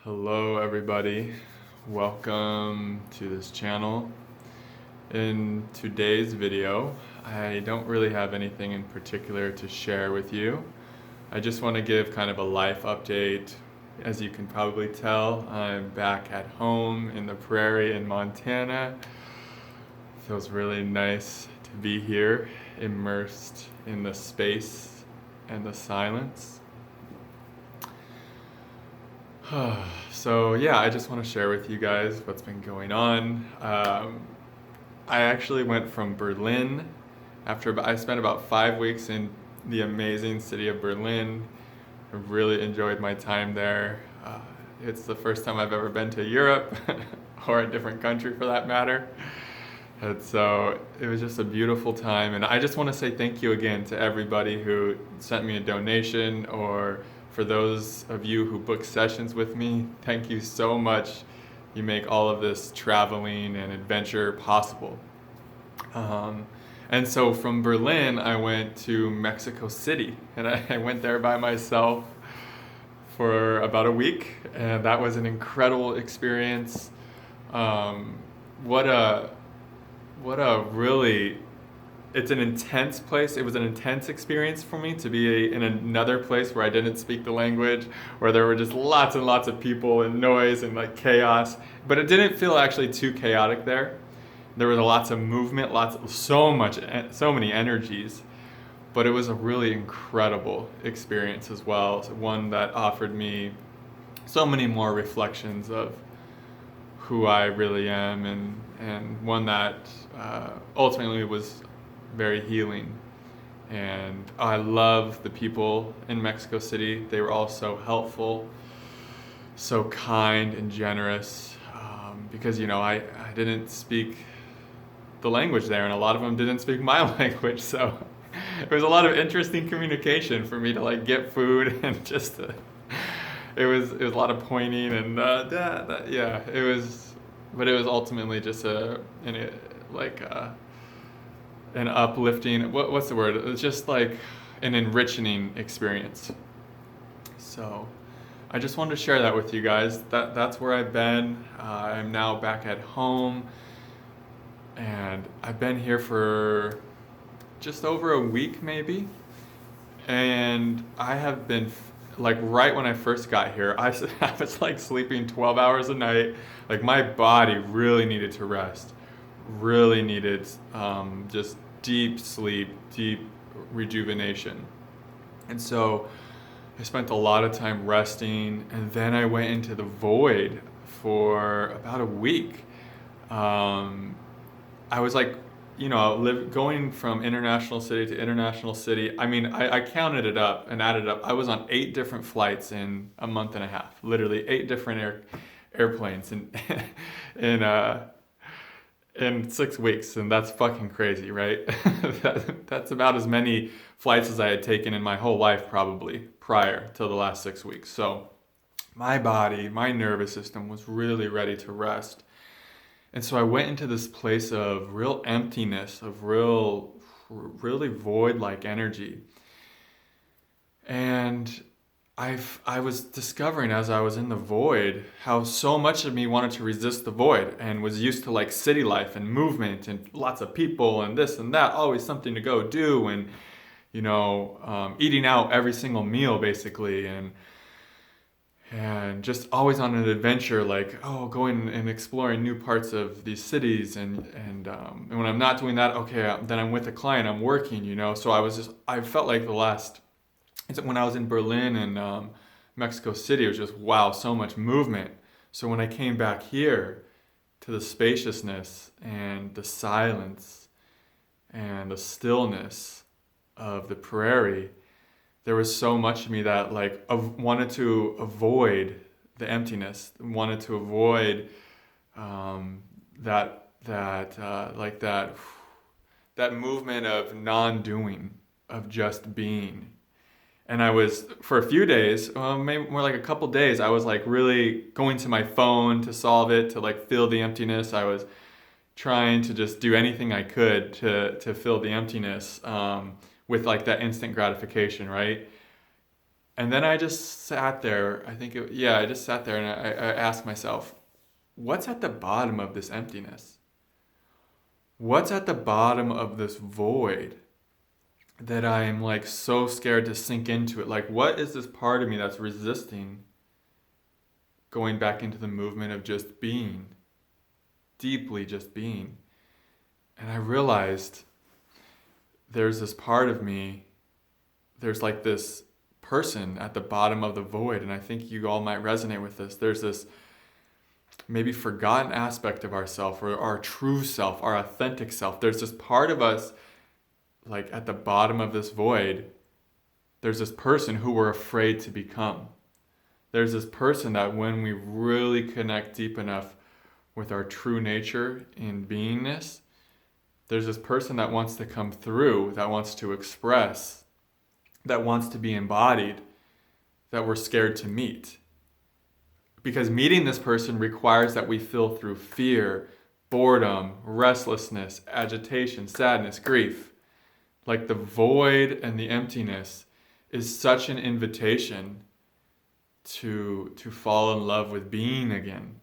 Hello everybody, welcome to this channel. In today's video, I don't really have anything in particular to share with you. I just want to give kind of a life update. As you can probably tell, I'm back at home in the prairie in Montana. Feels really nice to be here, immersed in the space and the silence. So yeah, I just want to share with you guys what's been going on. I actually went from Berlin I spent about 5 weeks in the amazing city of Berlin. I really enjoyed my time there. It's the first time I've ever been to Europe or a different country for that matter. And so it was just a beautiful time. And I just want to say thank you again to everybody who sent me a donation, or for those of you who book sessions with me. Thank you so much. You make all of this traveling and adventure possible. And so from Berlin, I went to Mexico City, and I went there by myself for about a week, and that was an incredible experience. Um, what a really, it's an intense place. It was an intense experience for me to be in another place where I didn't speak the language, where there were just lots and lots of people and noise and like chaos. But it didn't feel actually too chaotic there. There was lots of movement, so many energies. But it was a really incredible experience as well. One that offered me so many more reflections of who I really am, and one that ultimately was very healing. And I love the people in Mexico City. They were all so helpful, so kind and generous, because I didn't speak the language there, and a lot of them didn't speak my language, so it was a lot of interesting communication for me to like get food and just it was a lot of pointing and yeah, it was, but it was ultimately just an uplifting, what's the word? It was just like an enriching experience. So I just wanted to share that with you guys. That's where I've been. I'm now back at home, and I've been here for just over a week maybe. And I have been, like, right when I first got here, I was like sleeping 12 hours a night. Like, my body really needed to rest, really needed just deep sleep, deep rejuvenation. And so I spent a lot of time resting, and then I went into the void for about a week. I was like, going from international city to international city. I mean, I counted it up and added up. I was on 8 different flights in a month and a half, literally 8 different airplanes in in 6 weeks, and that's fucking crazy, right? That's about as many flights as I had taken in my whole life, probably prior to the last 6 weeks. So my body, my nervous system was really ready to rest. And so I went into this place of real emptiness, of really void-like energy. And I was discovering as I was in the void how so much of me wanted to resist the void and was used to like city life and movement and lots of people and this and that, always something to go do, and eating out every single meal basically, and just always on an adventure, like, going and exploring new parts of these cities, and when I'm not doing that, okay, then I'm with a client, I'm working, so I felt like when I was in Berlin and Mexico City, it was just, wow, so much movement. So when I came back here to the spaciousness and the silence and the stillness of the prairie, there was so much of me that like wanted to avoid the emptiness, wanted to avoid that movement of non-doing, of just being. And I was, for a few days, maybe more like a couple days, I was like really going to my phone to solve it, to like fill the emptiness. I was trying to just do anything I could to fill the emptiness with like that instant gratification, right? And then I just sat there. I just sat there and I asked myself, what's at the bottom of this emptiness? What's at the bottom of this void that I am like so scared to sink into it? Like, what is this part of me that's resisting going back into the movement of just being, deeply just being? And I realized there's this part of me, there's like this person at the bottom of the void, and I think you all might resonate with this. There's this maybe forgotten aspect of ourself, or our true self, our authentic self. There's this part of us, like at the bottom of this void, there's this person who we're afraid to become. There's this person that when we really connect deep enough with our true nature in beingness, there's this person that wants to come through, that wants to express, that wants to be embodied, that we're scared to meet. Because meeting this person requires that we feel through fear, boredom, restlessness, agitation, sadness, grief. Like the void and the emptiness is such an invitation to fall in love with being again.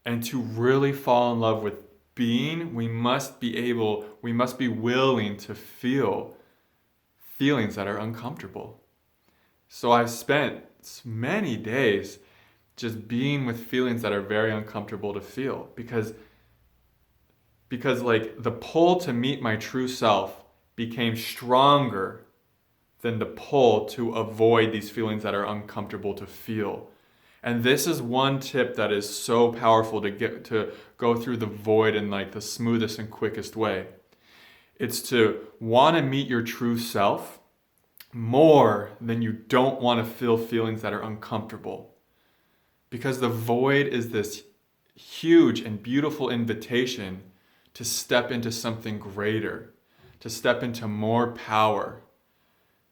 And to really fall in love with being, we must be willing to feel feelings that are uncomfortable. So I've spent many days just being with feelings that are very uncomfortable to feel, because like the pull to meet my true self became stronger than the pull to avoid these feelings that are uncomfortable to feel. And this is one tip that is so powerful to go through the void in like the smoothest and quickest way. It's to want to meet your true self more than you don't want to feel feelings that are uncomfortable. Because the void is this huge and beautiful invitation to step into something greater, to step into more power,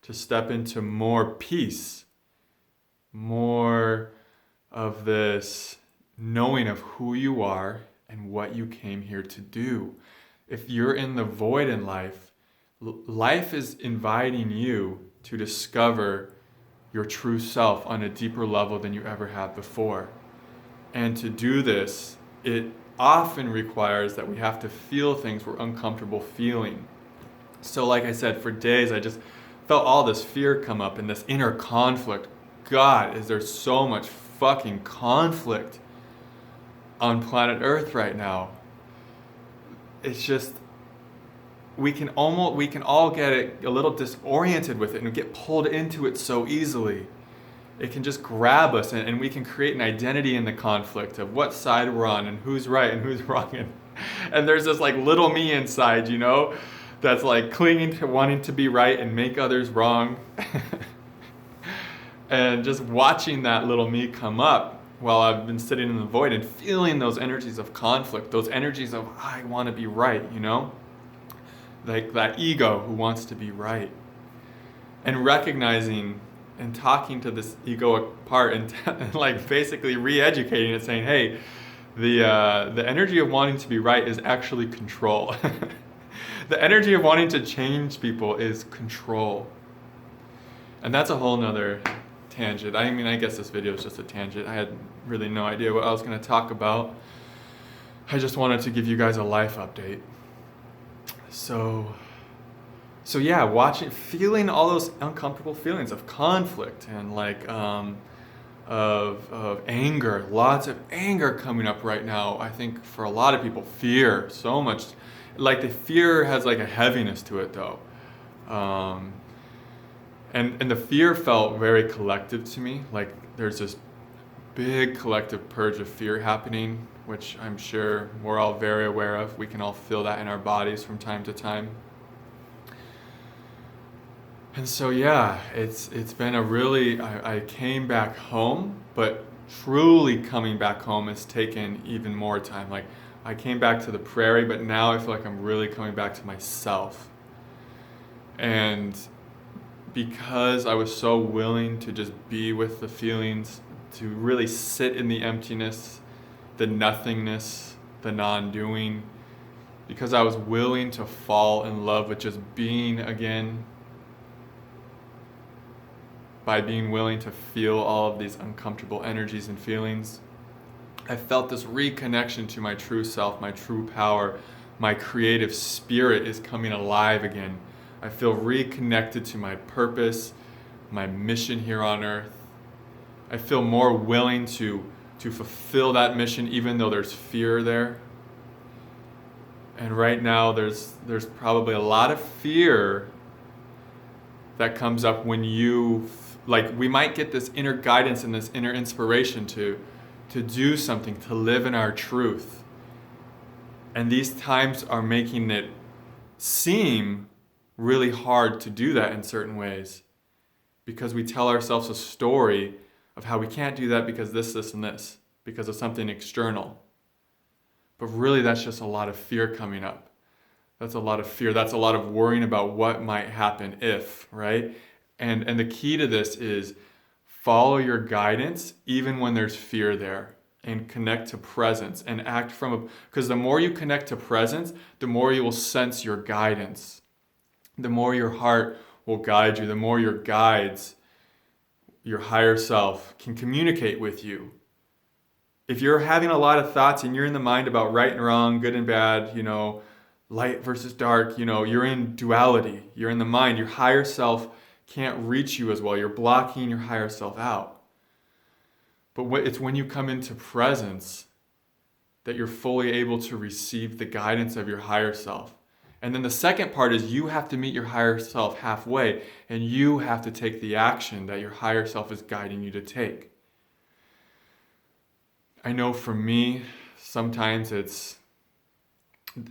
to step into more peace, more of this knowing of who you are and what you came here to do. If you're in the void in life, life is inviting you to discover your true self on a deeper level than you ever have before. And to do this, it often requires that we have to feel things we're uncomfortable feeling. So like I said, for days I just felt all this fear come up and this inner conflict. God, is there so much fucking conflict on planet Earth right now? It's just, we can all get a little disoriented with it and get pulled into it so easily. It can just grab us, and we can create an identity in the conflict of what side we're on and who's right and who's wrong. And there's this like little me inside, that's like clinging to wanting to be right and make others wrong. And just watching that little me come up while I've been sitting in the void and feeling those energies of conflict, those energies of I want to be right, like that ego who wants to be right. And recognizing and talking to this ego part and like basically re-educating it, saying, hey, the energy of wanting to be right is actually control. The energy of wanting to change people is control. And that's a whole nother tangent. I guess this video is just a tangent. I had really no idea what I was going to talk about. I just wanted to give you guys a life update. So yeah, feeling all those uncomfortable feelings of conflict and like of anger, lots of anger coming up right now. I think for a lot of people, fear, so much. Like the fear has like a heaviness to it though. And the fear felt very collective to me. Like there's this big collective purge of fear happening, which I'm sure we're all very aware of. We can all feel that in our bodies from time to time. And so yeah, it's been a really, I came back home, but truly coming back home has taken even more time. Like I came back to the prairie, but now I feel like I'm really coming back to myself. And because I was so willing to just be with the feelings, to really sit in the emptiness, the nothingness, the non-doing, because I was willing to fall in love with just being again, by being willing to feel all of these uncomfortable energies and feelings. I felt this reconnection to my true self, my true power. My creative spirit is coming alive again. I feel reconnected to my purpose, my mission here on earth. I feel more willing to fulfill that mission even though there's fear there. And right now there's probably a lot of fear that comes up when we might get this inner guidance and this inner inspiration to do something, to live in our truth. And these times are making it seem really hard to do that in certain ways, because we tell ourselves a story of how we can't do that because this, and this, because of something external. But really that's just a lot of fear coming up. That's a lot of fear. That's a lot of worrying about what might happen if, right? And the key to this is follow your guidance even when there's fear there, and connect to presence and act because the more you connect to presence, the more you will sense your guidance. The more your heart will guide you, the more your guides, your higher self, can communicate with you. If you're having a lot of thoughts and you're in the mind about right and wrong, good and bad, light versus dark, you're in duality, you're in the mind, your higher self can't reach you as well. You're blocking your higher self out. But it's when you come into presence that you're fully able to receive the guidance of your higher self. And then the second part is you have to meet your higher self halfway, and you have to take the action that your higher self is guiding you to take. I know for me, sometimes it's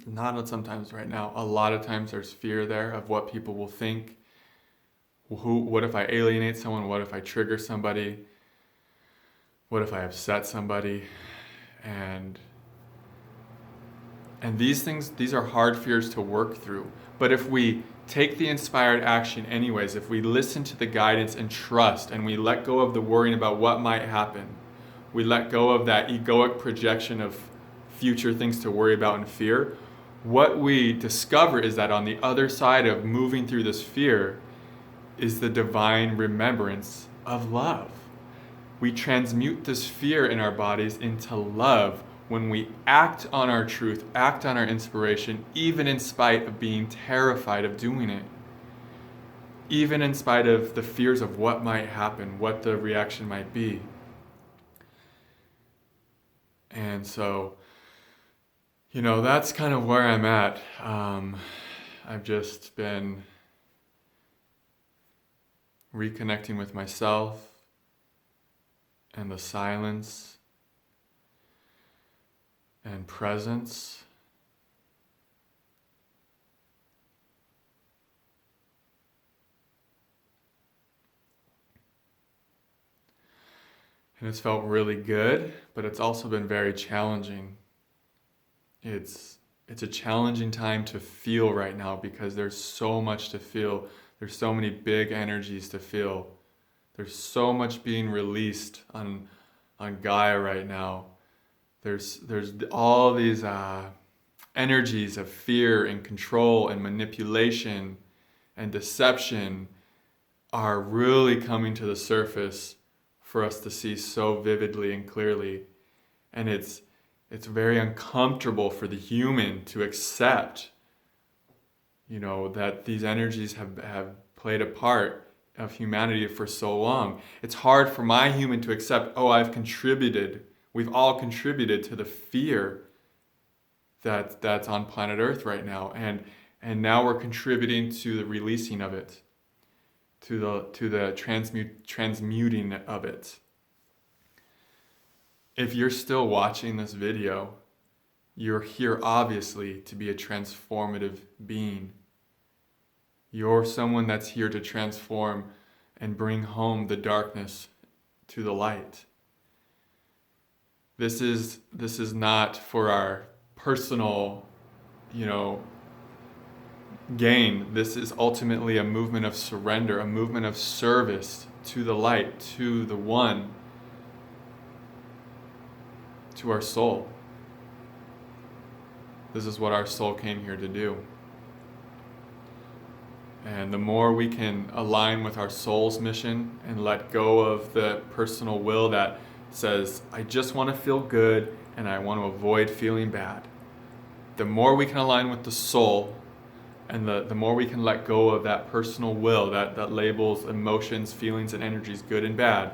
not sometimes right now, a lot of times there's fear there of what people will think. What if I alienate someone? What if I trigger somebody? What if I upset somebody? And these are hard fears to work through. But if we take the inspired action anyways, if we listen to the guidance and trust, and we let go of the worrying about what might happen, we let go of that egoic projection of future things to worry about and fear, what we discover is that on the other side of moving through this fear is the divine remembrance of love. We transmute this fear in our bodies into love when we act on our truth, act on our inspiration, even in spite of being terrified of doing it. Even in spite of the fears of what might happen, what the reaction might be. And so, that's kind of where I'm at. I've just been reconnecting with myself and the silence and presence. And it's felt really good, but it's also been very challenging. It's a challenging time to feel right now because there's so much to feel. There's so many big energies to feel. There's so much being released on Gaia right now. There's all these energies of fear and control and manipulation and deception are really coming to the surface for us to see so vividly and clearly. And it's very uncomfortable for the human to accept, that these energies have played a part of humanity for so long. It's hard for my human to accept, we've all contributed to the fear that's on planet Earth right now. And now we're contributing to the releasing of it, to the transmuting of it. If you're still watching this video, you're here obviously to be a transformative being. You're someone that's here to transform and bring home the darkness to the light. This is not for our personal, gain. This is ultimately a movement of surrender, a movement of service to the light, to the one, to our soul. This is what our soul came here to do. And the more we can align with our soul's mission and let go of the personal will that says, I just want to feel good and I want to avoid feeling bad. The more we can align with the soul, and the more we can let go of that personal will that labels emotions, feelings, and energies good and bad,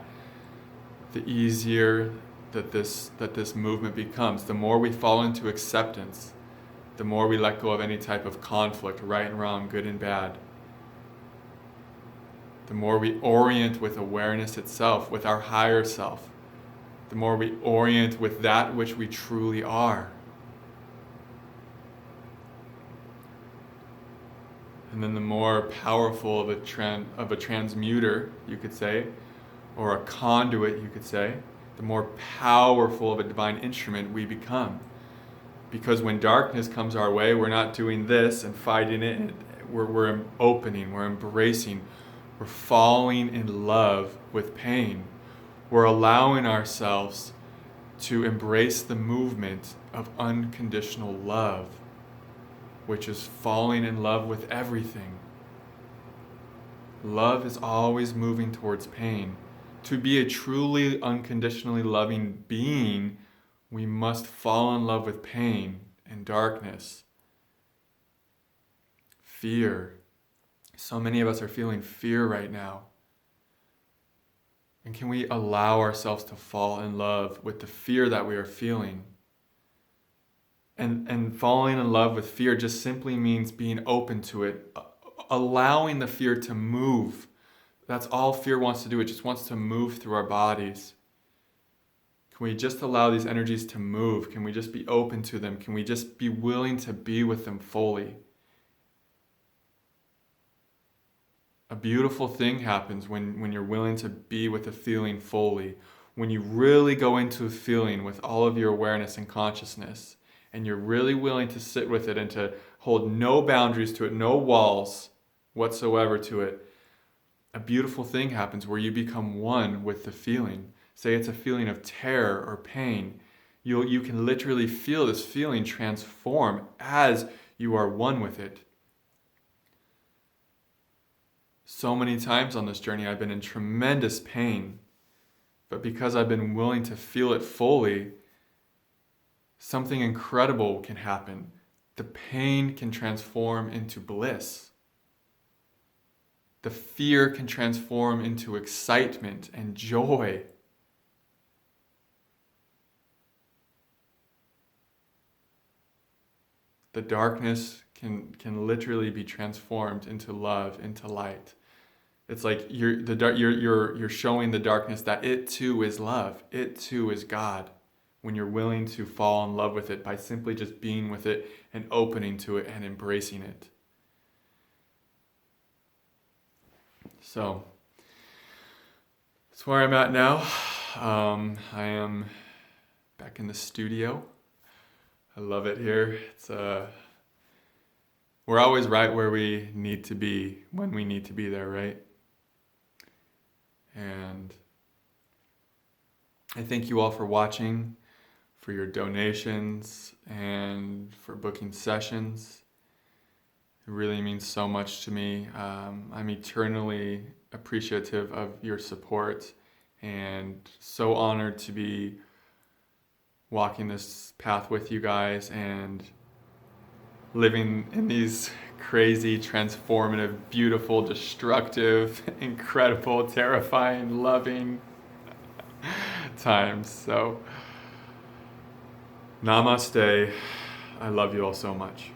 the easier that this movement becomes. The more we fall into acceptance, the more we let go of any type of conflict, right and wrong, good and bad. The more we orient with awareness itself, with our higher self, the more we orient with that which we truly are. And then the more powerful of a transmuter, you could say, or a conduit, you could say, the more powerful of a divine instrument we become. Because when darkness comes our way, we're not doing this and fighting it. We're opening, we're embracing, we're falling in love with pain. We're allowing ourselves to embrace the movement of unconditional love, which is falling in love with everything. Love is always moving towards pain. To be a truly unconditionally loving being, we must fall in love with pain and darkness. Fear. So many of us are feeling fear right now. And can we allow ourselves to fall in love with the fear that we are feeling? And falling in love with fear just simply means being open to it, allowing the fear to move. That's all fear wants to do. It just wants to move through our bodies. Can we just allow these energies to move? Can we just be open to them? Can we just be willing to be with them fully? A beautiful thing happens when you're willing to be with a feeling fully. When you really go into a feeling with all of your awareness and consciousness, and you're really willing to sit with it and to hold no boundaries to it, no walls whatsoever to it, a beautiful thing happens where you become one with the feeling. Say it's a feeling of terror or pain. You can literally feel this feeling transform as you are one with it. So many times on this journey I've been in tremendous pain, but because I've been willing to feel it fully, something incredible can happen. The pain can transform into bliss. The fear can transform into excitement and joy. The darkness can literally be transformed into love, into light. It's like you're showing the darkness that it too is love. It too is God. When you're willing to fall in love with it by simply just being with it and opening to it and embracing it. So that's where I'm at now. I am back in the studio. I love it here. We're always right where we need to be when we need to be there, right? And I thank you all for watching, for your donations, and for booking sessions. It really means so much to me. I'm eternally appreciative of your support and so honored to be walking this path with you guys and living in these crazy, transformative, beautiful, destructive, incredible, terrifying, loving times. So, namaste. I love you all so much.